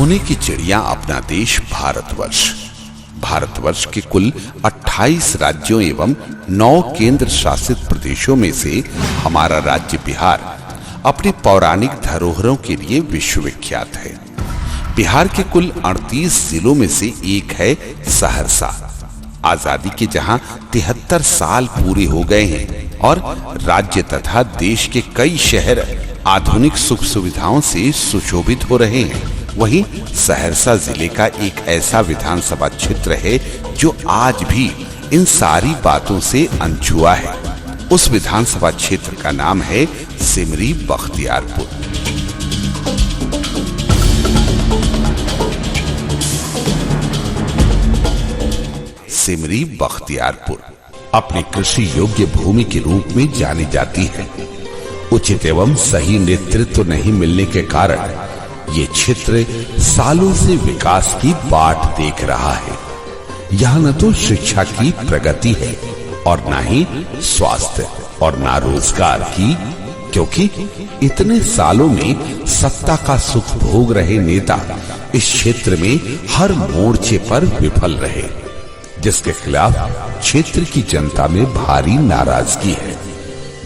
सोने की चिड़िया अपना देश भारतवर्ष के कुल 28 राज्यों एवं 9 केंद्र शासित प्रदेशों में से हमारा राज्य बिहार अपने पौराणिक धरोहरों के लिए विश्वविख्यात है। बिहार के कुल 38 जिलों में से एक है सहरसा। आजादी के जहां 73 साल पूरे हो गए हैं और राज्य तथा देश के कई शहर आधुनिक सुख सुविधाओं से सुशोभित हो रहे हैं, वहीं सहरसा जिले का एक ऐसा विधानसभा क्षेत्र है जो आज भी इन सारी बातों से अनछुआ है। उस विधानसभा क्षेत्र का नाम है सिमरी बख्तियारपुर। सिमरी बख्तियारपुर अपने कृषि योग्य भूमि के रूप में जानी जाती है। उचित एवं सही नेतृत्व नहीं मिलने के कारण ये क्षेत्र सालों से विकास की बाट देख रहा है। यहाँ न तो शिक्षा की प्रगति है और न ही स्वास्थ्य और न रोजगार की, क्योंकि इतने सालों में सत्ता का सुख भोग रहे नेता इस क्षेत्र में हर मोर्चे पर विफल रहे, जिसके खिलाफ क्षेत्र की जनता में भारी नाराजगी है।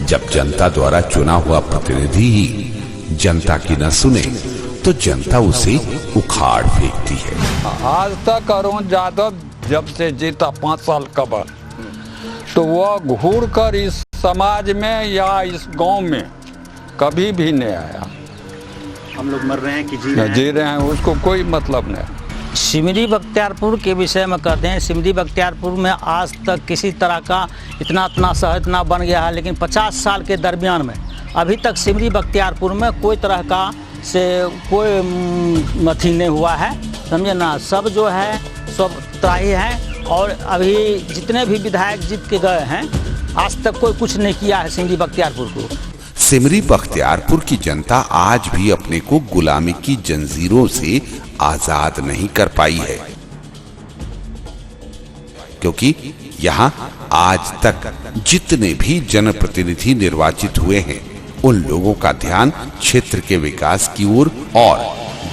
जब जनता द्वारा चुना हुआ प्रतिनिधि ही जनता की न सुने तो जनता उसे उखाड़ फेंकती है। आज तक अरुण यादव जब से जीता 5 साल कबर, तो वह घूर कर इस समाज में या इस गांव में कभी भी नहीं आया। हम लोग मर रहे हैं कि जी रहे हैं, उसको कोई मतलब नहीं। सिमरी बख्तियारपुर के विषय में कहते हैं, सिमरी बख्तियारपुर में आज तक किसी तरह का इतना शहर इतना बन गया है, लेकिन 50 साल के दरमियान में अभी तक सिमरी बख्तियारपुर में कोई तरह का से कोई अथी नहीं हुआ है, समझे ना। सब जो है सब त्राही है और अभी जितने भी विधायक जीत के गए हैं आज तक कोई कुछ नहीं किया है सिमरी बख्तियारपुर को। सिमरी बख्तियारपुर की जनता आज भी अपने को गुलामी की जंजीरों से आजाद नहीं कर पाई है, क्योंकि यहाँ आज तक जितने भी जनप्रतिनिधि निर्वाचित हुए हैं उन लोगों का ध्यान क्षेत्र के विकास की ओर और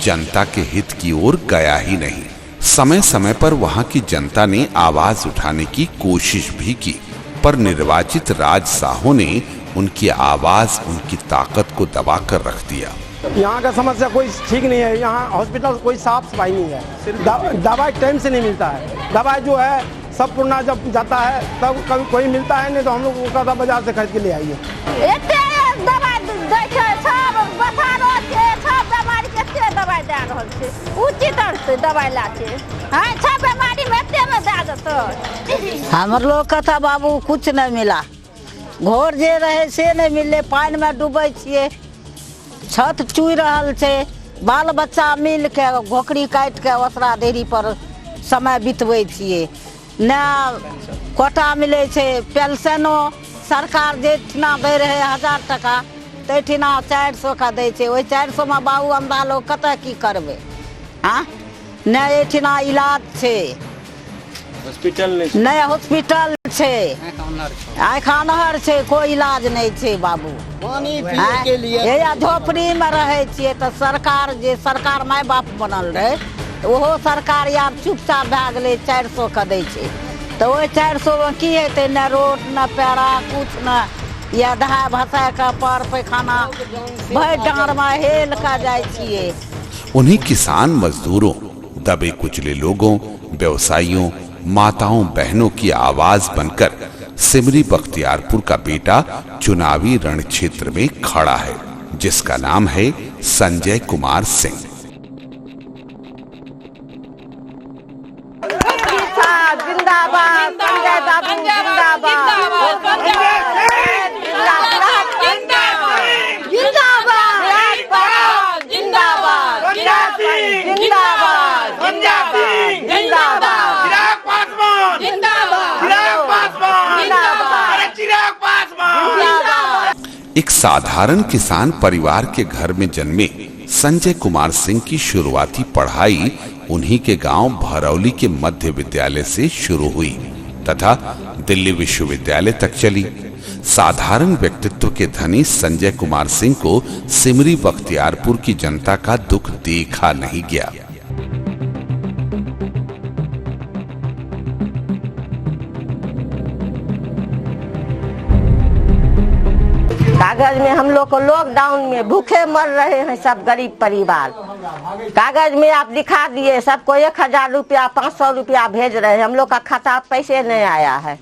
जनता के हित की ओर गया ही नहीं। समय समय पर वहाँ की जनता ने आवाज उठाने की कोशिश भी की, पर निर्वाचित राजशाहों ने उनकी आवाज उनकी ताकत को दबा कर रख दिया। यहाँ का समस्या कोई ठीक नहीं है। यहाँ हॉस्पिटल कोई साफ सफाई नहीं है, दवाई टाइम से नहीं मिलता है। दवाई जो है सब पुरना जब जाता है तब कभी कोई मिलता है, नहीं तो हम लोग वो कहता बाजार से खरीद के ले आइए। हमर लोग का था बाबू कुछ नहीं मिला, घोर जे रहे से नहीं मिले, पानी में डूबे छिए, छत चुई रहल छे, बाल बच्चा मिल के घोकड़ी काट के ओसरा देरी पर समय बितवे छिए। न कोटा मिले छे, पेंशनो सरकार जेठना दे रहे 1000 टका तेठिना 400 का दे छे। वही 400 में बाबू हमरा लोग कत की करबे। हाँ न एठिना इलाज छे, हॉस्पिटल नहीं हॉस्पिटल छे, आँखा नहर छे, कोई इलाज नहीं छे बाबू। पानी पीने के लिए या झोपड़ी में रहे छिए तो सरकार जे सरकार माय बाप बनल रहे ओहो सरकार यार चुपचाप भए गेलै 400 का दै छै, तो वही 400 में की हेतै, न रोड न पेड़ा कुछ न, या दहा भसा का पर पैखाना भर डाँर में हेल का जाए छिए। उन्हीं किसान मजदूरों, दबे कुचले लोगों, व्यवसायियों, माताओं बहनों की आवाज बनकर सिमरी बख्तियारपुर का बेटा चुनावी रण क्षेत्र में खड़ा है, जिसका नाम है संजय कुमार सिंह। जिंदाबाद संजय बाबू एक साधारण किसान परिवार के घर में जन्मे संजय कुमार सिंह की शुरुआती पढ़ाई उन्हीं के गांव भरौली के मध्य विद्यालय से शुरू हुई तथा दिल्ली विश्वविद्यालय तक चली। साधारण व्यक्तित्व के धनी संजय कुमार सिंह को सिमरी बख्तियारपुर की जनता का दुख देखा नहीं गया। कागज में हम लोग को लॉकडाउन में भूखे मर रहे हैं सब गरीब परिवार। कागज में आप दिखा दिए सबको 1000 रुपया 500 रुपया भेज रहे हैं, हम लोग का खाता पैसे नहीं आया है।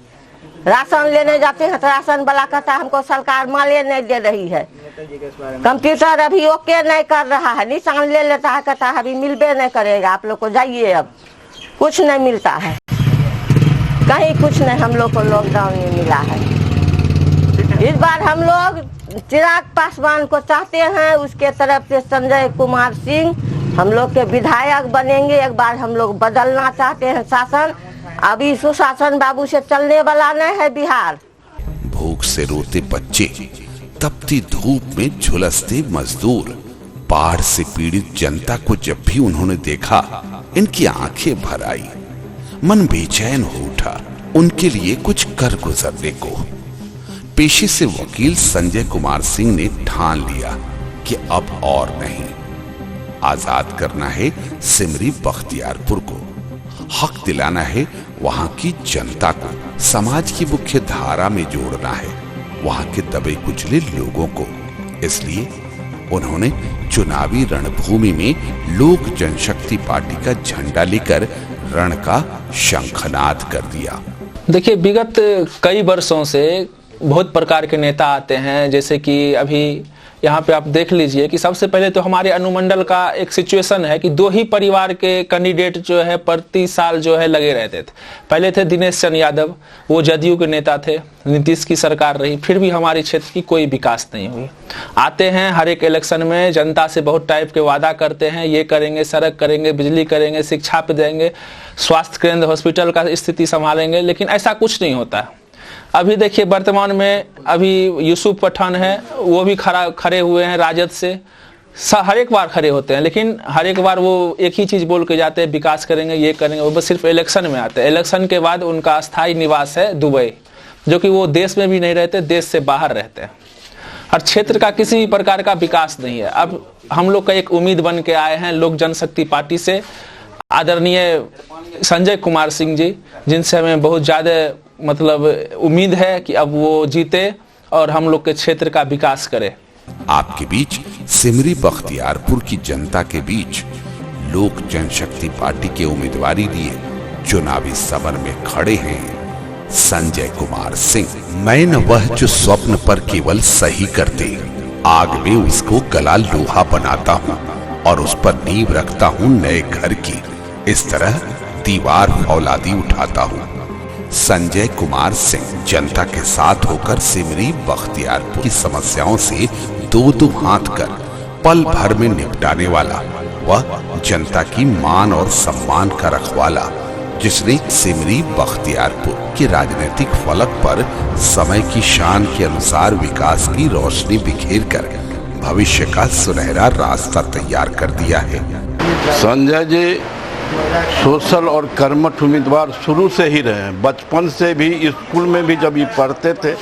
राशन लेने जाते हैं तो राशन वाला कहता है हमको सरकार माले नहीं दे रही है। कंप्यूटर अभी ओके नहीं कर रहा है, निशान ले लेता है, कहता है अभी मिलबे नहीं करेगा, आप लोग को जाइए। अब कुछ नहीं मिलता है, कहीं कुछ नहीं हम लोग को लॉकडाउन में मिला है। इस बार हम लोग चिराग पासवान को चाहते हैं, उसके तरफ से संजय कुमार सिंह हम लोग के विधायक बनेंगे। एक बार हम लोग बदलना चाहते हैं शासन, अभी सुशासन बाबू से चलने वाला नहीं है बिहार। भूख से रोते बच्चे, तपती धूप में झुलसते मजदूर, बाढ़ से पीड़ित जनता को जब भी उन्होंने देखा इनकी आंखें भर आई, मन बेचैन हो उठा उनके लिए कुछ कर गुजरने को। पेशे से वकील संजय कुमार सिंह ने ठान लिया कि अब और नहीं, आजाद करना है सिमरी बख्तियारपुर को, हक दिलाना है वहां की जनता को, समाज की मुख्य धारा में जोड़ना है वहां के दबे कुचले लोगों को। इसलिए उन्होंने चुनावी रणभूमि में लोक जनशक्ति पार्टी का झंडा लेकर रण का शंखनाद कर दिया। देखिए, विगत कई वर्षों से बहुत प्रकार के नेता आते हैं, जैसे कि अभी यहाँ पे आप देख लीजिए कि सबसे पहले तो हमारे अनुमंडल का एक सिचुएशन है कि 2 ही परिवार के कैंडिडेट जो है प्रति साल जो है लगे रहते थे। पहले थे दिनेश चंद्र यादव, वो जदयू के नेता थे, नीतीश की सरकार रही, फिर भी हमारे क्षेत्र की कोई विकास नहीं हुई। आते हैं हर एक इलेक्शन में, जनता से बहुत टाइप के वादा करते हैं, ये करेंगे, सड़क करेंगे, बिजली करेंगे, शिक्षा पे देंगे, स्वास्थ्य केंद्र हॉस्पिटल का स्थिति संभालेंगे, लेकिन ऐसा कुछ नहीं होता है। अभी देखिए वर्तमान में अभी यूसुफ पठान है, वो भी खड़े हुए हैं राजद से, हर एक बार खड़े होते हैं, लेकिन हर एक बार वो एक ही चीज़ बोल के जाते हैं, विकास करेंगे, ये करेंगे, वो बस सिर्फ इलेक्शन में आते हैं। इलेक्शन के बाद उनका स्थायी निवास है दुबई, जो कि वो देश में भी नहीं रहते, देश से बाहर रहते हैं। हर क्षेत्र का किसी भी प्रकार का विकास नहीं है। अब हम लोग का एक उम्मीद बन के आए हैं लोक जनशक्ति पार्टी से आदरणीय संजय कुमार सिंह जी, जिनसे हमें बहुत ज़्यादा मतलब उम्मीद है कि अब वो जीते और हम लोग के क्षेत्र का विकास करे। आपके बीच सिमरी बख्तियारपुर की जनता के बीच लोक जनशक्ति पार्टी के उम्मीदवारी लिए चुनावी समर में खड़े हैं संजय कुमार सिंह। मैं न वह जो स्वप्न पर केवल सही करते, आग में उसको गला लोहा बनाता हूँ और उस पर नींव रखता हूँ नए घर की, इस तरह दीवार फौलादी उठाता हूँ। संजय कुमार सिंह जनता के साथ होकर सिमरी बख्तियारपुर की समस्याओं से दो हाथ कर पल भर में निपटाने वाला, वह जनता की मान और सम्मान का रखवाला, जिसने सिमरी बख्तियारपुर के राजनीतिक फलक पर समय की शान के अनुसार विकास की रोशनी बिखेर कर भविष्य का सुनहरा रास्ता तैयार कर दिया है। संजय जी सोशल और कर्मठ उम्मीदवार शुरू से ही रहे हैं। बचपन से भी स्कूल में भी जब ये पढ़ते थे,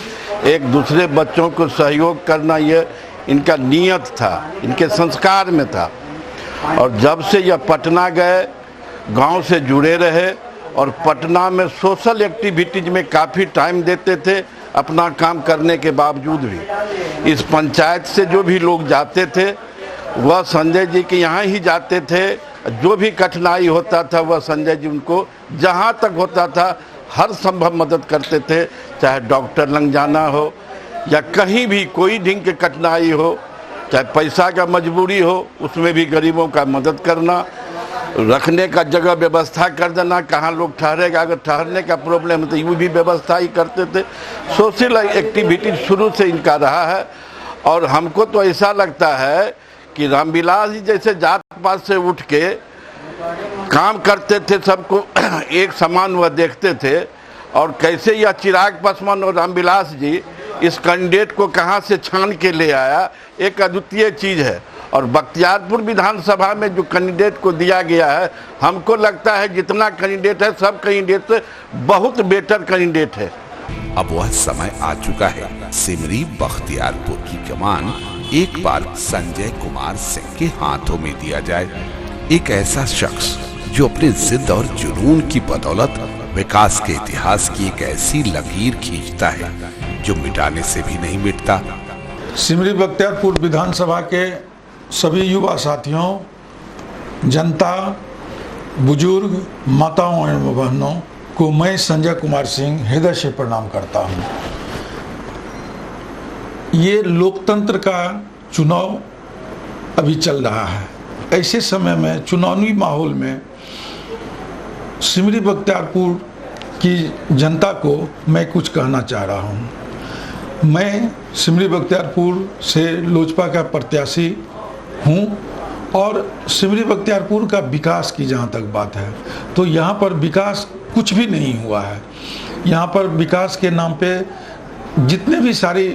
एक दूसरे बच्चों को सहयोग करना ये इनका नियत था, इनके संस्कार में था। और जब से यह पटना गए, गांव से जुड़े रहे और पटना में सोशल एक्टिविटीज में काफ़ी टाइम देते थे, अपना काम करने के बावजूद भी। इस पंचायत से जो भी लोग जाते थे वह संजय जी के यहाँ ही जाते थे। जो भी कठिनाई होता था वह संजय जी उनको जहाँ तक होता था हर संभव मदद करते थे, चाहे डॉक्टर लग जाना हो या कहीं भी कोई ढंग की कठिनाई हो, चाहे पैसा का मजबूरी हो, उसमें भी गरीबों का मदद करना, रखने का जगह व्यवस्था कर देना, कहाँ लोग ठहरेगा, अगर ठहरने का प्रॉब्लम है तो ये भी व्यवस्था ही करते थे। सोशल एक्टिविटी शुरू से इनका रहा है। और हमको तो ऐसा लगता है कि रामविलास जी जैसे जात पात से उठ के काम करते थे, सबको एक समान वह देखते थे। और कैसे यह चिराग पासवान और रामविलास जी इस कैंडिडेट को कहां से छान के ले आया, एक अद्वितीय चीज़ है। और बख्तियारपुर विधानसभा में जो कैंडिडेट को दिया गया है, हमको लगता है जितना कैंडिडेट है सब कैंडिडेट से बहुत बेटर कैंडिडेट है। अब वह समय आ चुका है, सिमरी बख्तियारपुर की कमान एक बार संजय कुमार सिंह के हाथों में दिया जाए। एक ऐसा शख्स जो अपने जिद और जुनून की बदौलत विकास के इतिहास की एक ऐसी लकीर खींचता है जो मिटाने से भी नहीं मिटता। सिमरी बख्तियारपुर विधानसभा के सभी युवा साथियों, जनता, बुजुर्ग, माताओं एवं बहनों को मैं संजय कुमार सिंह हृदय से प्रणाम करता हूं। ये लोकतंत्र का चुनाव अभी चल रहा है। ऐसे समय में, चुनावी माहौल में सिमरी बख्तियारपुर की जनता को मैं कुछ कहना चाह रहा हूं। मैं सिमरी बख्तियारपुर से लोजपा का प्रत्याशी हूं और सिमरी बख्तियारपुर का विकास की जहां तक बात है तो यहाँ पर विकास कुछ भी नहीं हुआ है। यहाँ पर विकास के नाम पे जितने भी सारे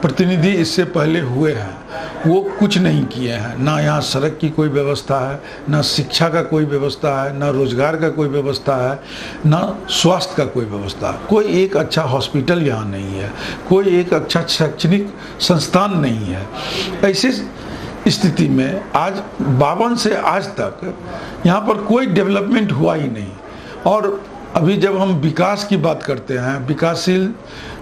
प्रतिनिधि इससे पहले हुए हैं वो कुछ नहीं किए हैं। ना यहाँ सड़क की कोई व्यवस्था है, ना शिक्षा का कोई व्यवस्था है, ना रोजगार का कोई व्यवस्था है, ना स्वास्थ्य का कोई व्यवस्था। कोई एक अच्छा हॉस्पिटल यहाँ नहीं है, कोई एक अच्छा शैक्षणिक संस्थान नहीं है। ऐसे स्थिति में आज 52 से आज तक यहाँ पर कोई डेवलपमेंट हुआ ही नहीं। और अभी जब हम विकास की बात करते हैं, विकासशील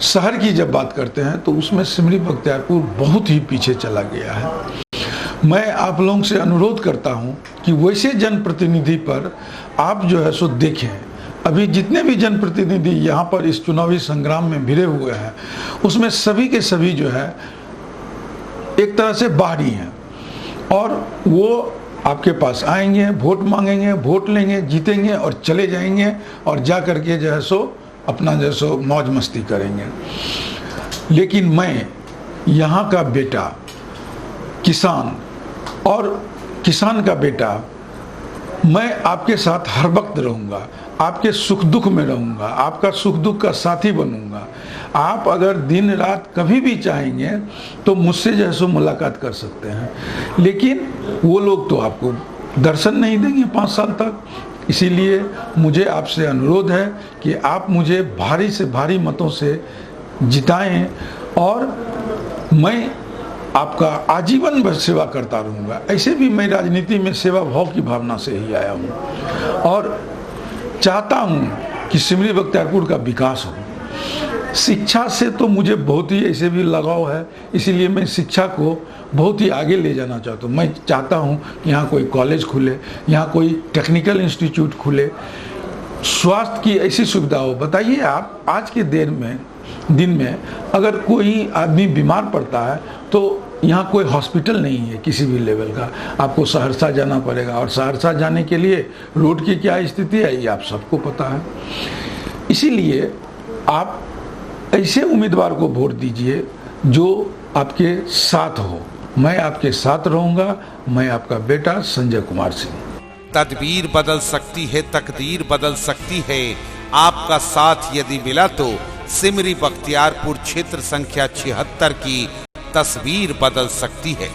शहर की जब बात करते हैं तो उसमें सिमरी बख्तियारपुर बहुत ही पीछे चला गया है। मैं आप लोगों से अनुरोध करता हूं कि वैसे जनप्रतिनिधि पर आप जो है सो देखें। अभी जितने भी जनप्रतिनिधि यहाँ पर इस चुनावी संग्राम में भिड़े हुए हैं उसमें सभी के सभी जो है एक तरह से बाहरी हैं और वो आपके पास आएंगे, वोट मांगेंगे, वोट लेंगे, जीतेंगे और चले जाएंगे और जा करके जो है सो अपना जो है सो मौज मस्ती करेंगे। लेकिन मैं यहाँ का बेटा, किसान और किसान का बेटा, मैं आपके साथ हर वक्त रहूँगा, आपके सुख दुख में रहूँगा, आपका सुख दुख का साथी बनूँगा। आप अगर दिन रात कभी भी चाहेंगे तो मुझसे जो है सो मुलाकात कर सकते हैं। लेकिन वो लोग तो आपको दर्शन नहीं देंगे 5 साल तक। इसीलिए मुझे आपसे अनुरोध है कि आप मुझे भारी से भारी मतों से जिताएं और मैं आपका आजीवन भर सेवा करता रहूँगा। ऐसे भी मैं राजनीति में सेवा भाव की भावना से ही आया हूँ और चाहता हूँ कि सिमरी बख्तियारपुर का विकास हो। शिक्षा से तो मुझे बहुत ही ऐसे भी लगाव है, इसीलिए मैं शिक्षा को बहुत ही आगे ले जाना चाहता हूँ। मैं चाहता हूँ कि यहाँ कोई कॉलेज खुले, यहाँ कोई टेक्निकल इंस्टीट्यूट खुले, स्वास्थ्य की ऐसी सुविधा हो। बताइए आप, आज के दिन में अगर कोई आदमी बीमार पड़ता है तो यहाँ कोई हॉस्पिटल नहीं है किसी भी लेवल का, आपको सहरसा जाना पड़ेगा और सहरसा जाने के लिए रोड की क्या स्थिति है ये आप सबको पता है। इसीलिए आप ऐसे उम्मीदवार को वोट दीजिए जो आपके साथ हो। मैं आपके साथ रहूँगा। मैं आपका बेटा संजय कुमार सिंह। तदबीर बदल सकती है, तकदीर बदल सकती है। आपका साथ यदि मिला तो सिमरी बख्तियारपुर क्षेत्र संख्या 76 की तस्वीर बदल सकती है।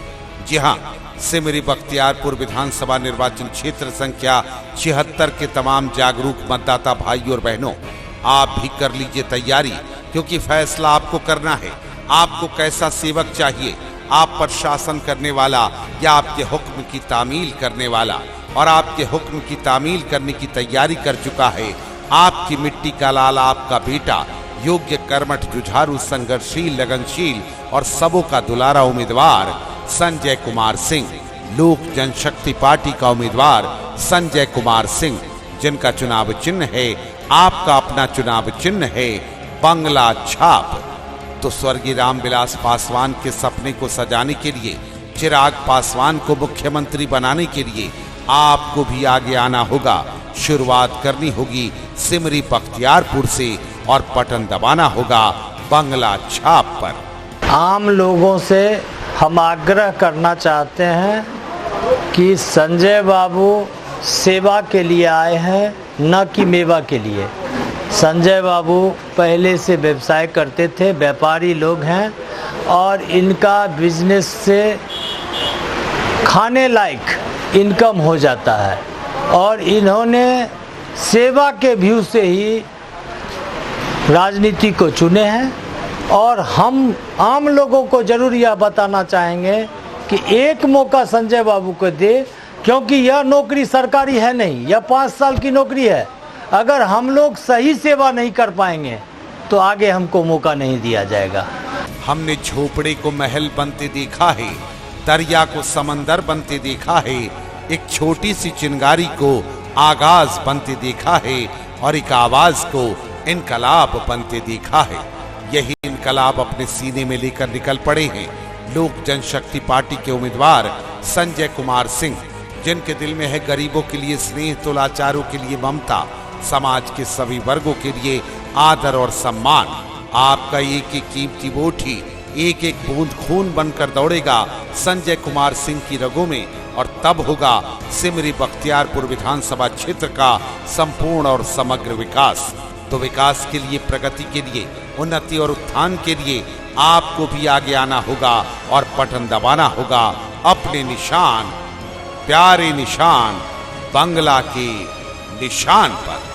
जी हाँ, सिमरी बख्तियारपुर विधानसभा निर्वाचन क्षेत्र संख्या 76 के तमाम जागरूक मतदाता भाइयों और बहनों, आप भी कर लीजिए तैयारी, क्योंकि फैसला आपको करना है। आपको कैसा सेवक चाहिए, आप पर शासन करने वाला या आपके हुक्म की तामील करने वाला। और आपके हुक्म की तामील करने की तैयारी कर चुका है आपकी मिट्टी का लाल, आपका बेटा, योग्य, कर्मठ, जुझारू, संघर्षशील, लगनशील और सबों का दुलारा उम्मीदवार संजय कुमार सिंह। लोक जनशक्ति पार्टी का उम्मीदवार संजय कुमार सिंह, जिनका चुनाव चिन्ह है, आपका अपना चुनाव चिन्ह है बंगला छाप। तो स्वर्गीय रामविलास पासवान के सपने को सजाने के लिए, चिराग पासवान को मुख्यमंत्री बनाने के लिए आपको भी आगे आना होगा। शुरुआत करनी होगी सिमरी बख्तियारपुर से और बटन दबाना होगा बंगला छाप पर। आम लोगों से हम आग्रह करना चाहते हैं कि संजय बाबू सेवा के लिए आए हैं, न कि मेवा के लिए। संजय बाबू पहले से व्यवसाय करते थे, व्यापारी लोग हैं और इनका बिजनेस से खाने लायक इनकम हो जाता है और इन्होंने सेवा के व्यू से ही राजनीति को चुने हैं। और हम आम लोगों को जरूर यह बताना चाहेंगे कि एक मौका संजय बाबू को दे, क्योंकि यह नौकरी सरकारी है नहीं, यह 5 साल की नौकरी है। अगर हम लोग सही सेवा नहीं कर पाएंगे तो आगे हमको मौका नहीं दिया जाएगा। हमने झोपड़े को महल बनते देखा है, दरिया को समंदर बनते देखा है, एक छोटी सी चिंगारी को आगाज बनते देखा है और एक आवाज को इनकलाब बनते देखा है। यही इनकलाब अपने सीने में लेकर निकल पड़े हैं लोक जनशक्ति पार्टी के उम्मीदवार संजय कुमार सिंह, जिनके दिल में है गरीबों के लिए स्नेह, तो लाचारों के लिए ममता, समाज के सभी वर्गों के लिए आदर और सम्मान। आपका एक एक कीमती वोट ही एक एक बूंद खून बनकर दौड़ेगा संजय कुमार सिंह की रगों में, और तब होगा सिमरी बख्तियारपुर विधानसभा क्षेत्र का संपूर्ण और समग्र विकास। तो विकास के लिए, प्रगति के लिए, उन्नति और उत्थान के लिए आपको भी आगे आना होगा और बटन दबाना होगा अपने निशान, प्यारे निशान बंगला के निशान पर।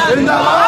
जिंदाबाद।